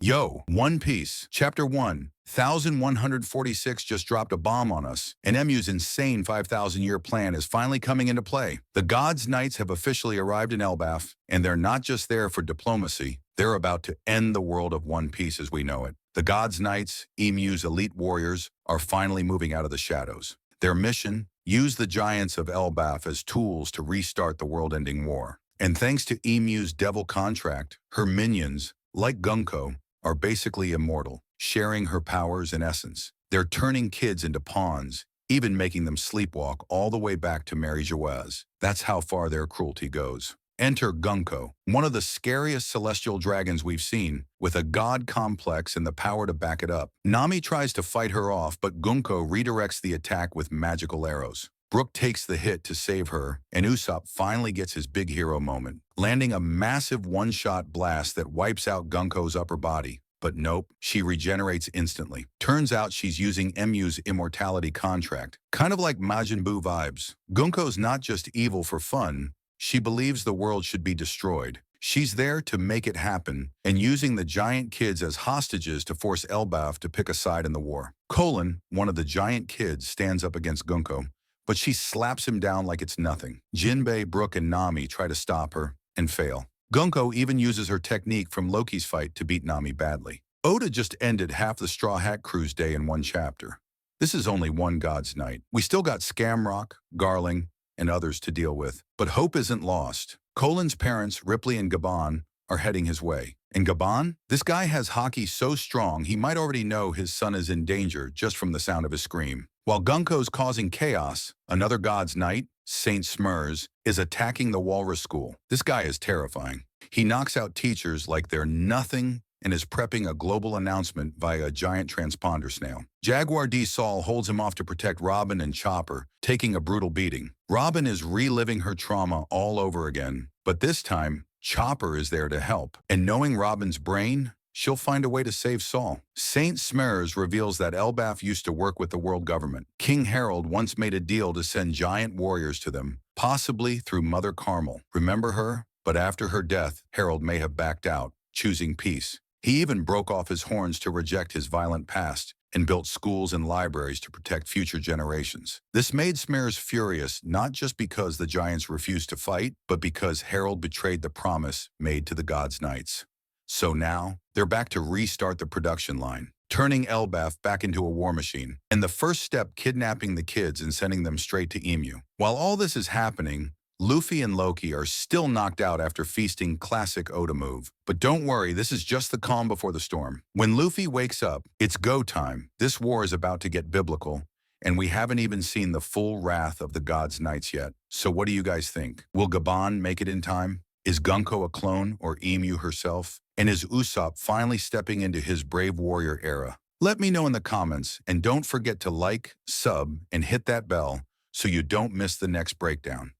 Yo, One Piece, Chapter 1, 1146 just dropped a bomb on us, and MU's insane 5,000-year plan is finally coming into play. The Gods' Knights have officially arrived in Elbaf, and they're not just there for diplomacy, they're about to end the world of One Piece as we know it. The Gods' Knights, EMU's elite warriors, are finally moving out of the shadows. Their mission? Use the giants of Elbaf as tools to restart the world-ending war. And thanks to EMU's devil contract, her minions, like Gunko, are basically immortal, sharing her powers and essence. They're turning kids into pawns, even making them sleepwalk all the way back to Mary Joaz. That's how far their cruelty goes. Enter Gunko, one of the scariest celestial dragons we've seen, with a god complex and the power to back it up. Nami tries to fight her off, but Gunko redirects the attack with magical arrows. Brook takes the hit to save her, and Usopp finally gets his big hero moment, landing a massive one-shot blast that wipes out Gunko's upper body. But nope, she regenerates instantly. Turns out she's using MU's immortality contract, kind of like Majin Buu vibes. Gunko's not just evil for fun, she believes the world should be destroyed. She's there to make it happen, and using the giant kids as hostages to force Elbaf to pick a side in the war. Colin, one of the giant kids, stands up against Gunko, but she slaps him down like it's nothing. Jinbei, Brook, and Nami try to stop her and fail. Gunko even uses her technique from Loki's fight to beat Nami badly. Oda just ended half the Straw Hat Crew's day in one chapter. This is only one God's Night. We still got Scamrock, Garling, and others to deal with. But hope isn't lost. Colin's parents, Ripley and Gabon, are heading his way. And Gabon? This guy has hockey so strong he might already know his son is in danger just from the sound of his scream. While Gunko's causing chaos, another God's Knight, Saint Smurs, is attacking the Walrus School. This guy is terrifying. He knocks out teachers like they're nothing and is prepping a global announcement via a giant transponder snail. Jaguar D. Saul holds him off to protect Robin and Chopper, taking a brutal beating. Robin is reliving her trauma all over again, but this time, Chopper is there to help. And knowing Robin's brain, she'll find a way to save Saul. Saint Smurs reveals that Elbaf used to work with the world government. King Harold once made a deal to send giant warriors to them, possibly through Mother Carmel. Remember her? But after her death, Harold may have backed out, choosing peace. He even broke off his horns to reject his violent past and built schools and libraries to protect future generations. This made Smurs furious, not just because the giants refused to fight, but because Harold betrayed the promise made to the Gods' Knights. So now, they're back to restart the production line, turning Elbaf back into a war machine, and the first step kidnapping the kids and sending them straight to Emu. While all this is happening, Luffy and Loki are still knocked out after feasting classic Oda move. But don't worry, this is just the calm before the storm. When Luffy wakes up, it's go time. This war is about to get biblical, and we haven't even seen the full wrath of the Gods' Knights yet. So what do you guys think? Will Gabon make it in time? Is Gunko a clone or Emu herself? And is Usopp finally stepping into his brave warrior era? Let me know in the comments, and don't forget to like, sub, and hit that bell so you don't miss the next breakdown.